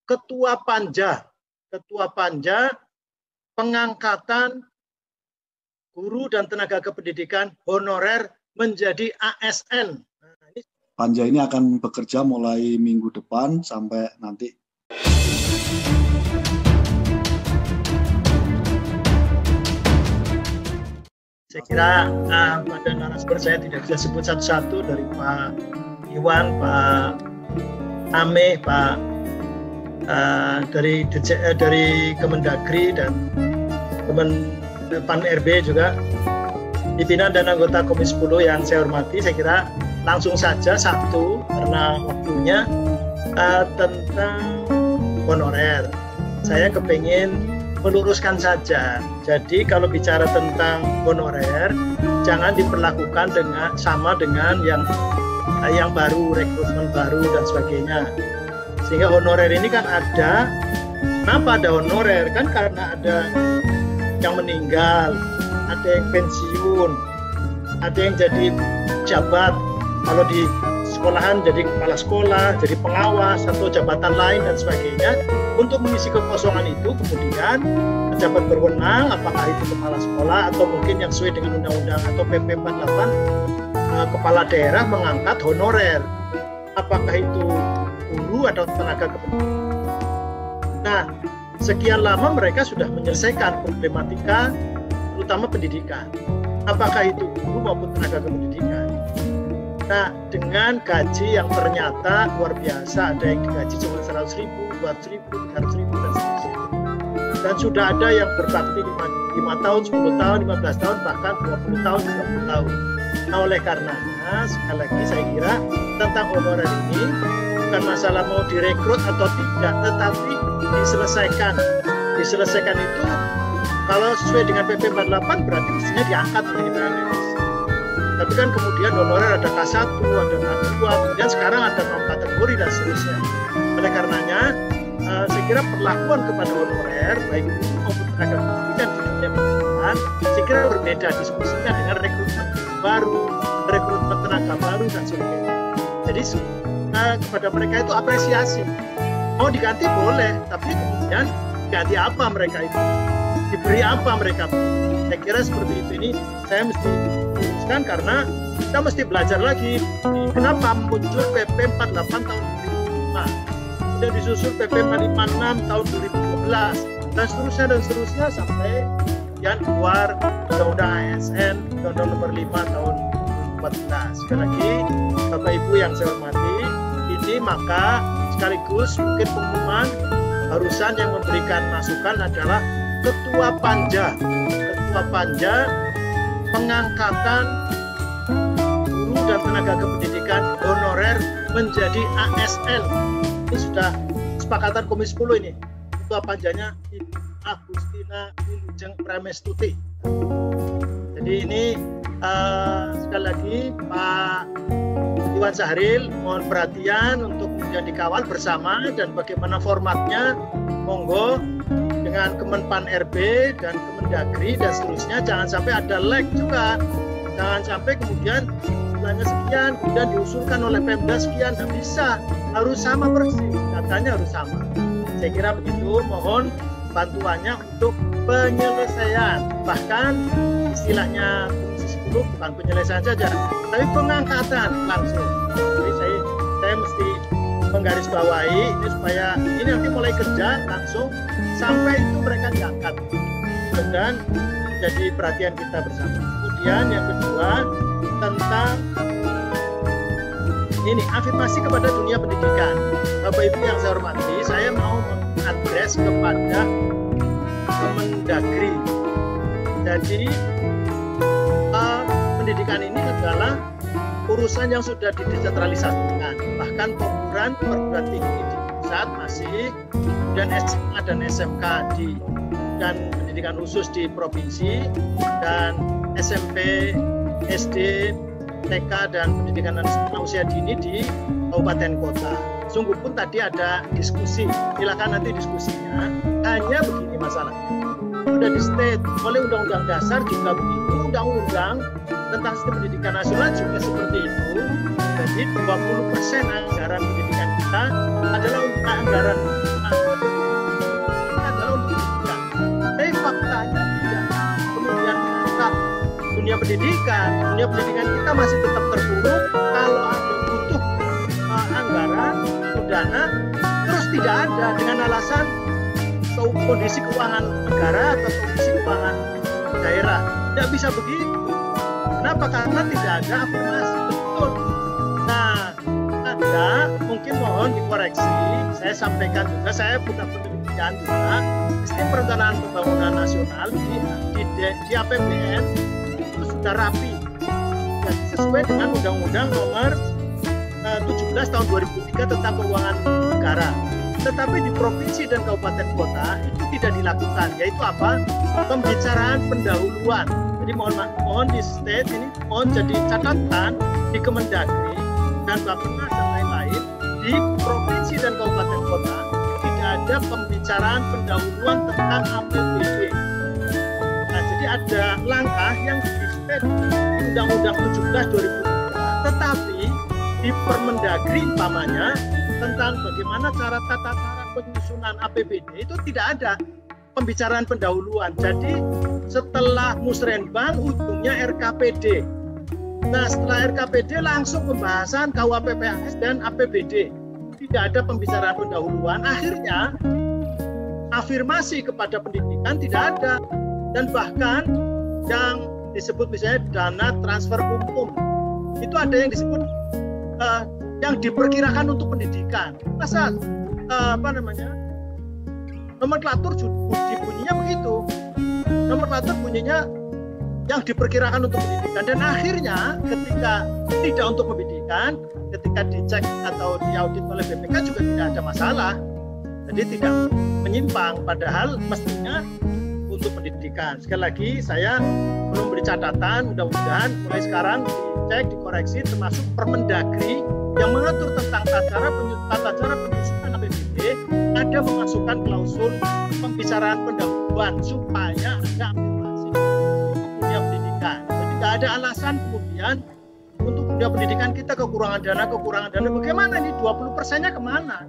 Ketua Panja pengangkatan guru dan tenaga kependidikan honorer menjadi ASN. Panja ini akan bekerja mulai minggu depan sampai nanti. Saya kira pada narasumber saya tidak bisa sebut satu-satu, dari Pak Iwan, Pak Ame, Pak dari Kemendagri dan Pan RB juga, pimpinan dan anggota Komisi 10 yang saya hormati. Saya kira langsung saja satu karena waktunya, tentang honorer. Saya kepingin meluruskan saja. Jadi kalau bicara tentang honorer, jangan diperlakukan sama dengan yang baru, rekrutmen baru dan sebagainya. Sehingga honorer ini kan ada. Kenapa ada honorer? Kan karena ada yang meninggal, ada yang pensiun, ada yang jadi jabat. Kalau di sekolahan jadi kepala sekolah, jadi pengawas, atau jabatan lain dan sebagainya. Untuk mengisi kekosongan itu, kemudian pejabat berwenang, apakah itu kepala sekolah atau mungkin yang sesuai dengan undang-undang atau PP 48, kepala daerah mengangkat honorer. Apakah itu guru atau tenaga kependidikan. Nah, sekian lama mereka sudah menyelesaikan problematika terutama pendidikan. Apakah itu guru maupun tenaga kependidikan. Nah, dengan gaji yang ternyata luar biasa, ada yang digaji cuma 100.000, 200.000, 300.000 dan seterusnya. Dan sudah ada yang berbakti 5 tahun, 10 tahun, 15 tahun, bahkan 20 tahun, 30 tahun. Nah, oleh karenanya, sekali lagi saya kira tentang honorer ini bukan masalah mau direkrut atau tidak, tetapi diselesaikan. Diselesaikan itu kalau sesuai dengan PP 48 berarti mestinya diangkat menjadi PNS. Tapi kan kemudian honorer ada K1, ada K2, kemudian sekarang ada non kategori dan seterusnya. Oleh karenanya, saya kira perlakuan kepada honorer, baik guru maupun tenaga pendidikan di dunia pendidikan, saya kira berbeda diskusinya dengan rekrutmen baru, rekrutmen tenaga baru dan sebagainya. Jadi kepada mereka itu apresiasi. Mau diganti boleh, tapi kemudian ganti apa mereka itu? Diberi apa mereka? Saya kira seperti itu. Ini saya mesti luruskan karena kita mesti belajar lagi. Kenapa muncul PP 48 tahun 2005, kemudian disusul PP 456 tahun 2012 dan seterusnya sampai kemudian keluar Undang-Undang ASN, Undang-Undang Nomor 5 tahun 2014. Sekali lagi, Bapak Ibu yang saya hormati, ini maka sekaligus mungkin pengumuman barusan yang memberikan masukan adalah Ketua Panja pengangkatan guru dan tenaga kependidikan honorer menjadi ASN. Ini sudah kesepakatan Komisi 10 ini. Ketua Panjanya Ibu Agustina Wilujeng Pramestuti. Jadi ini sekali lagi Pak Iwan Sahril mohon perhatian untuk kemudian dikawal bersama, dan bagaimana formatnya monggo dengan Kemenpan RB dan Kemendagri dan seterusnya. Jangan sampai ada lag juga, jangan sampai kemudian bulannya sekian kemudian diusulkan oleh Pemda sekian, tidak bisa, harus sama persis, datanya harus sama. Saya kira begitu, mohon bantuannya untuk penyelesaian, bahkan istilahnya Komisi 10 bukan penyelesaian saja, tapi pengangkatan langsung. Jadi saya mesti menggarisbawahi ini supaya ini nanti mulai kerja langsung sampai itu mereka diangkat, dan jadi perhatian kita bersama. Kemudian yang kedua tentang ini afirmasi kepada dunia pendidikan. Bapak Ibu yang saya hormati, saya mau mengadres kepada Kemendagri. Jadi pendidikan ini adalah urusan yang sudah didesentralisasikan, bahkan perguruan tinggi di pusat masih, dan SMA dan SMK dan pendidikan khusus di provinsi, dan SMP, SD, TK dan pendidikan usia dini di kabupaten kota. Sungguh pun tadi ada diskusi, silakan nanti diskusinya. Hanya begini masalahnya, sudah di state oleh Undang-Undang Dasar juga begitu, Undang-Undang tentang sistem pendidikan nasional juga seperti itu. Jadi 20% anggaran pendidikan kita adalah anggaran pendidikan. Dunia pendidikan kita masih tetap terpuruk. Kalau ada butuh anggaran, dana, terus tidak ada dengan alasan kondisi keuangan negara atau kondisi keuangan daerah. Tidak bisa begitu. Kenapa? Karena tidak ada afirmasi. Betul. Nah, ada mungkin mohon dikoreksi. Saya sampaikan juga, saya punya penelitian juga. Sistem perencanaan pembangunan nasional di APBN itu sudah rapi. Jadi sesuai dengan Undang-Undang Nomor 17 tahun 2003 tentang keuangan negara. Tetapi di provinsi dan kabupaten kota itu tidak dilakukan, yaitu apa? Pembicaraan pendahuluan. Jadi mohon di state ini, mohon jadi catatan di Kemendagri dan Bappenas dan lain-lain, di provinsi dan kabupaten kota tidak ada pembicaraan pendahuluan tentang APBD. Nah, jadi ada langkah yang di state di Undang-Undang 17 2003, tetapi di Permendagri umpamanya tentang bagaimana tata cara penyusunan APBD itu tidak ada pembicaraan pendahuluan. Jadi setelah Musrenbang ujungnya RKPD. Nah, setelah RKPD langsung pembahasan KUHP-PAS dan APBD. Tidak ada pembicaraan pendahuluan. Akhirnya afirmasi kepada pendidikan tidak ada. Dan bahkan yang disebut misalnya dana transfer umum itu ada yang disebut yang diperkirakan untuk pendidikan. Masa nomenklatur bunyinya begitu. Nomenklatur bunyinya yang diperkirakan untuk pendidikan, dan akhirnya ketika tidak untuk pendidikan, ketika dicek atau diaudit oleh BPK juga tidak ada masalah. Jadi tidak menyimpang, padahal mestinya untuk pendidikan. Sekali lagi saya belum beri catatan, mudah-mudahan mulai sekarang dicek, dikoreksi, termasuk Permendagri yang mengatur tentang tata cara penyusunan APBD ada memasukkan klausul pembicaraan pendahuluan supaya ada afirmasi dunia pendidikan. Jadi tidak ada alasan kemudian untuk dunia pendidikan kita kekurangan dana. Bagaimana ini 20%-nya kemana?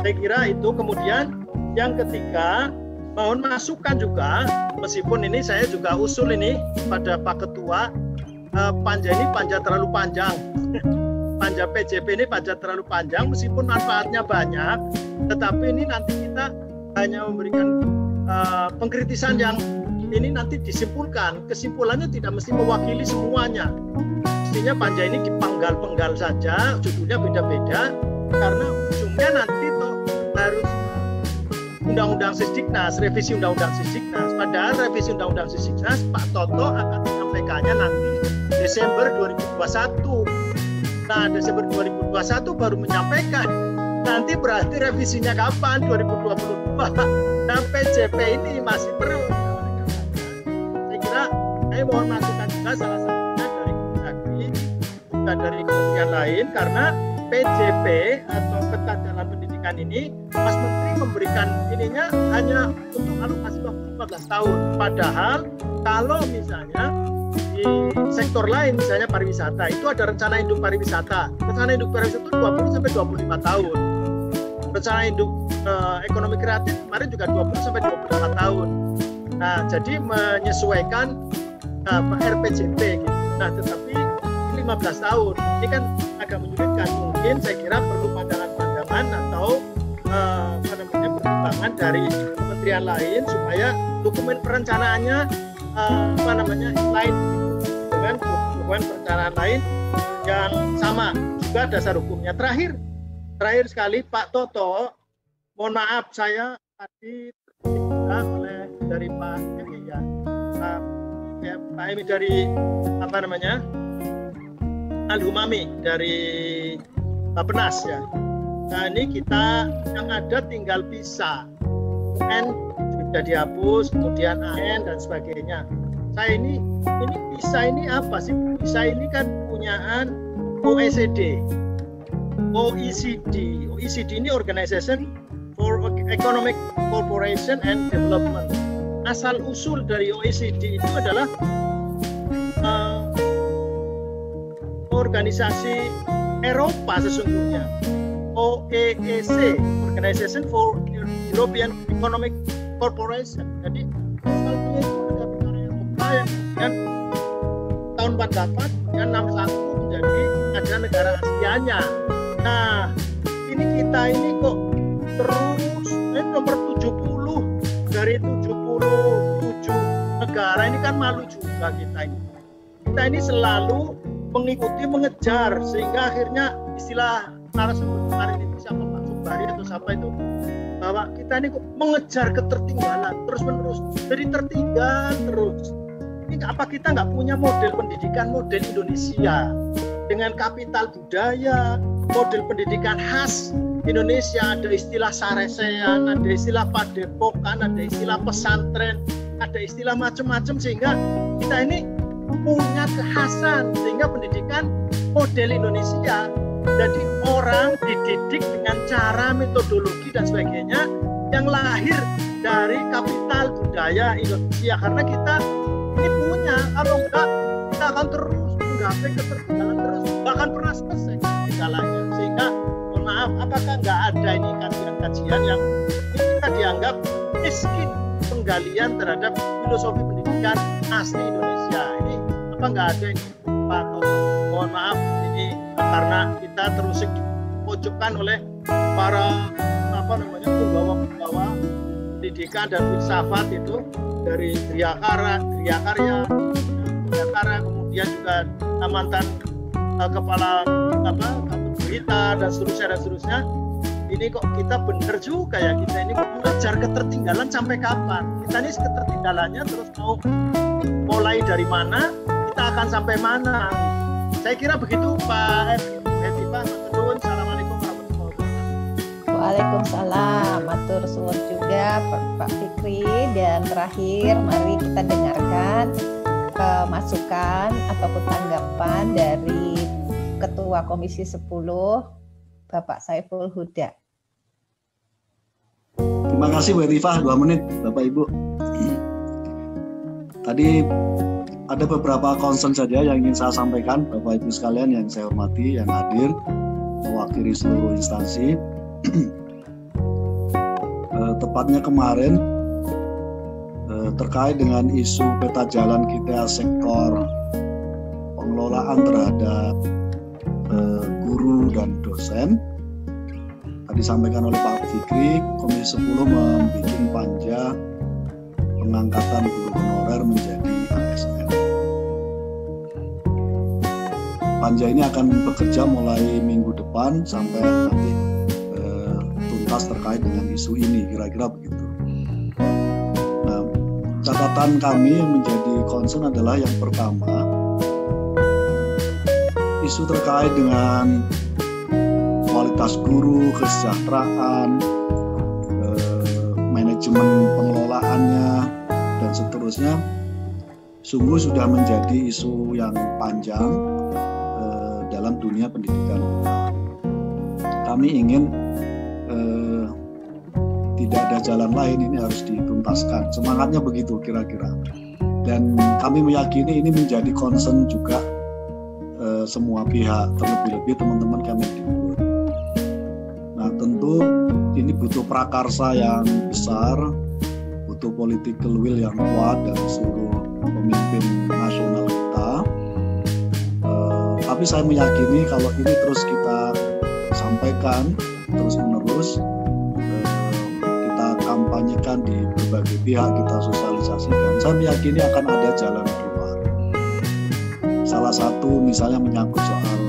Saya kira itu. Kemudian yang ketiga, mohon masukan juga, meskipun ini saya juga usul ini pada Pak Ketua, panja ini panja terlalu panjang. Panja PJP ini panja terlalu panjang, meskipun manfaatnya banyak, tetapi ini nanti kita hanya memberikan pengkritisan yang ini nanti disimpulkan. Kesimpulannya tidak mesti mewakili semuanya. Mestinya panja ini dipenggal-penggal saja, judulnya beda-beda, karena ujungnya nanti toh harus Undang-Undang Sisdiknas, revisi Undang-Undang Sisdiknas. Padahal revisi Undang-Undang Sisdiknas Pak Toto akan menyampaikannya nanti Desember 2021. Nah, Desember 2021 baru menyampaikan. Nanti berarti revisinya kapan? 2022. Nah, PJP ini masih perlu. Saya kira saya mohon masukan juga salah satunya dari Kemendagri, bukan dari kementerian lain, karena PJP atau peta jalan pendidikan ini Mas Menteri memberikan ininya hanya untuk alokasi waktu 14 tahun. Padahal kalau misalnya di sektor lain, misalnya pariwisata, itu ada rencana induk pariwisata. Rencana induk pariwisata itu 20 sampai 25 tahun. Rencana induk ekonomi kreatif kemarin juga 20 sampai 25 tahun. Nah, jadi menyesuaikan RPJP gitu. Nah, tetapi 15 tahun ini kan agak menyulitkan. Mungkin saya kira perlu pandangan-pandangan atau pertimbangan dari kementerian lain supaya dokumen perencanaannya lain dengan dokumen perencanaan lain yang sama juga dasar hukumnya. Terakhir sekali Pak Toto, mohon maaf saya tadi terkejut oleh dari Pak Emi ya, Pak Emi dari Al-Humami dari Bappenas ya. Nah, ini kita yang ada tinggal PISA, UN sudah dihapus, kemudian AN dan sebagainya. Saya ini PISA ini apa sih? PISA ini kan punyaan OECD. OECD ini Organization for Economic Cooperation and Development. Asal usul dari OECD itu adalah organisasi Eropa sesungguhnya. OEEC, Organization for European Economic Cooperation. Jadi asalnya itu negara Eropa yang kemudian tahun 48 dan 61 menjadi ada negara Asianya. Nah, ini kita ini kok terus nomor 70 dari 77 negara, ini kan malu juga kita ini. Kita ini selalu mengikuti, mengejar, sehingga akhirnya istilah narasumber kemarin itu siapa, Pak Subari atau siapa itu, bahwa kita ini kok mengejar ketertinggalan terus menerus, jadi tertinggal terus. Ini apa kita nggak punya model pendidikan model Indonesia dengan kapital budaya, model pendidikan khas Indonesia, ada istilah saresean, ada istilah padepokan, ada istilah pesantren, ada istilah macam-macam, sehingga kita ini punya kekhasan, sehingga pendidikan model Indonesia. Jadi orang dididik dengan cara, metodologi dan sebagainya yang lahir dari kapital budaya Indonesia. Karena kita ini punya, kalau enggak kita akan terus menggapai ketertinggalan terus, bahkan pernah selesai ketertinggalannya. Sehingga mohon maaf, apakah enggak ada ini kajian-kajian yang ini kita dianggap miskin penggalian terhadap filosofi pendidikan asli Indonesia? Ini apa enggak ada ini, Pak Toto? Mohon maaf, ini karena kita terus dipojokkan oleh para penggawa-penggawa pendidikan dan filsafat itu, dari Triakarya, kemudian juga mantan kepala berita dan seterusnya. Ini kok kita benar juga ya, kita ini kok mengejar ketertinggalan sampai kapan? Kita ini ketertinggalannya terus mau mulai dari mana, kita akan sampai mana? Saya kira begitu, Pak Hetifah. Assalamualaikum warahmatullahi wabarakatuh. Waalaikumsalam, matur suwun juga Pak Fikri. Dan terakhir, mari kita dengarkan masukan ataupun tanggapan dari Ketua Komisi 10 Bapak Saiful Huda. Terima kasih Bu Hetifah, 2 menit Bapak Ibu. Tadi ada beberapa concern saja yang ingin saya sampaikan, Bapak Ibu sekalian yang saya hormati, yang hadir mewakili seluruh instansi. Tepatnya kemarin terkait dengan isu peta jalan kita sektor pengelolaan terhadap guru dan dosen. Tadi disampaikan oleh Pak Fikri, Komisi 10 membuat panja pengangkatan guru honorer menjadi ASN. Panja ini akan bekerja mulai minggu depan sampai nanti tuntas terkait dengan isu ini, kira-kira begitu. Nah, catatan kami yang menjadi concern adalah yang pertama, isu terkait dengan kualitas guru, kesejahteraan, manajemen pengelolaannya, dan seterusnya, sungguh sudah menjadi isu yang panjang dalam dunia pendidikan kita. Kami ingin tidak ada jalan lain, ini harus dituntaskan. Semangatnya begitu kira-kira. Dan kami meyakini ini menjadi concern juga semua pihak, terlebih-lebih teman-teman Kemendikbud. Nah, tentu ini butuh prakarsa yang besar, butuh political will yang kuat dari seluruh pemimpin nasional kita. Tapi saya meyakini kalau ini terus kita sampaikan terus-menerus, kita kampanyekan di berbagai pihak, kita sosialisasikan, saya meyakini akan ada jalan keluar. Salah satu misalnya menyangkut soal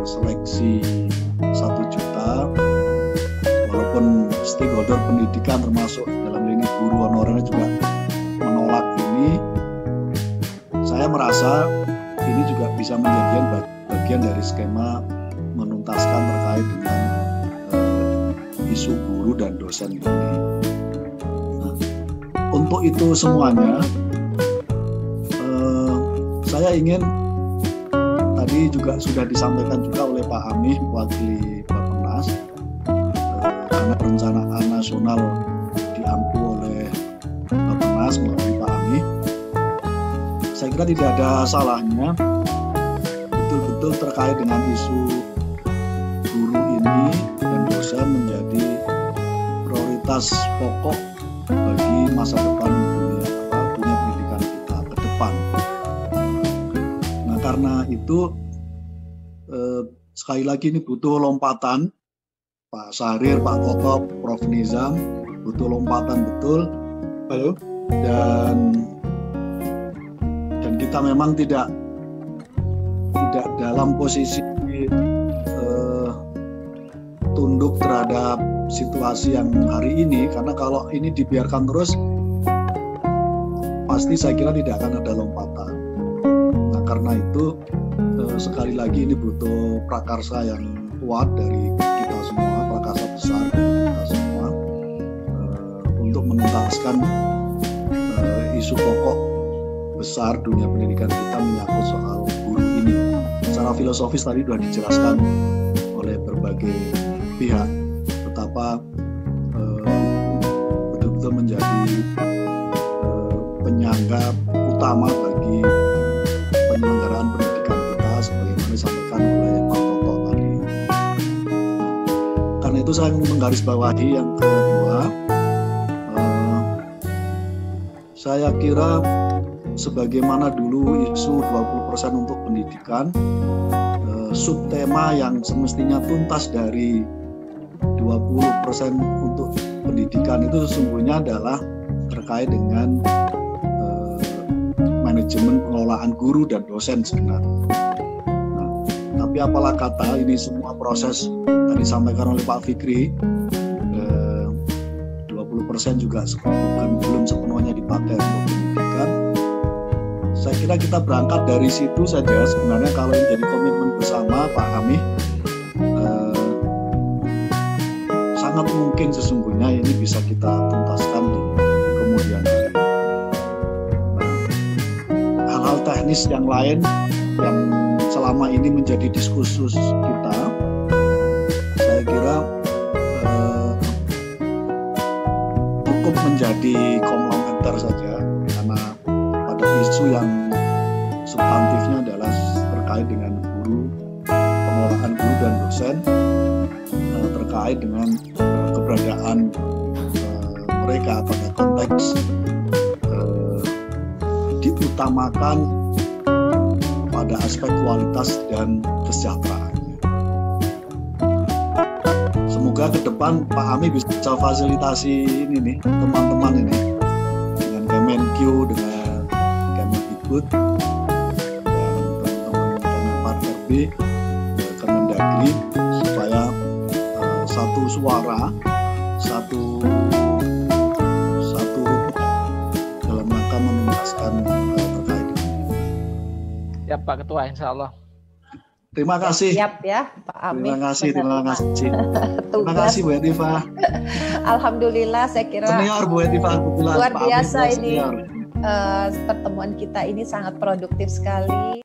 seleksi 1 juta, walaupun stakeholder pendidikan termasuk dalam ini guru honorer juga menolak ini, saya merasa ini juga bisa menjadi bagian dari skema menuntaskan terkait dengan isu guru dan dosen ini. Nah, untuk itu semuanya, saya ingin, tadi juga sudah disampaikan juga oleh Pak Amih, mewakili Bappenas, karena perencanaan nasional diampu oleh Bappenas melalui Pak Amih. Saya kira tidak ada salahnya betul-betul terkait dengan isu guru ini dan dosen menjadi prioritas pokok bagi masa depan dunia pendidikan kita ke depan. itu sekali lagi ini butuh lompatan, Pak Syahrir, Pak Koko, Prof Nizam, butuh lompatan betul. Halo. Dan kita memang tidak dalam posisi tunduk terhadap situasi yang hari ini, karena kalau ini dibiarkan terus pasti saya kira tidak akan ada lompatan. Nah, karena itu sekali lagi ini butuh prakarsa yang kuat dari kita semua, prakarsa besar dari kita semua untuk menuntaskan isu pokok besar dunia pendidikan kita menyangkut soal guru ini. Secara filosofis tadi sudah dijelaskan oleh berbagai pihak betapa betul-betul menjadi penyangga utama bagi penyelenggaraan pendidikan kita sebagaimana disampaikan oleh Pak Toto tadi. Karena itu saya menggarisbawahi yang kedua, saya kira sebagaimana dulu isu 20% untuk pendidikan, subtema yang semestinya tuntas dari 20% untuk pendidikan itu sesungguhnya adalah terkait dengan manajemen pengelolaan guru dan dosen sebenarnya. Nah, tapi apalah kata ini semua proses tadi disampaikan oleh Pak Fikri, 20% juga belum sepenuhnya dipakai untuk pendidikan. Saya kira kita berangkat dari situ saja sebenarnya kalau ini jadi komitmen bersama Pak Ami, sangat mungkin sesungguhnya ini bisa kita tuntaskan di kemudian hari. Nah, hal-hal teknis yang lain yang selama ini menjadi diskursus kita, saya kira cukup menjadi komplementer saja, karena pada isu yang substantifnya adalah terkait dengan guru, pengelolaan guru dan dosen, terkait dengan keberadaan mereka pada konteks diutamakan pada aspek kualitas dan kesejahteraan. Semoga ke depan Pak Ami bisa fasilitasi ini nih teman-teman ini dengan Kemenq, dengan Kemendikbud dan teman-teman Kemenpar RB, Kemendagri, supaya satu suara, satu dalam rangka menuntaskan terkait ini. Ya Pak Ketua, insya Allah. Terima kasih. Siap ya Pak Ami. Terima kasih. Terima kasih Bu Etiva. Alhamdulillah, saya kira senior Bu Etiva. Luar biasa ini pertemuan kita ini sangat produktif sekali.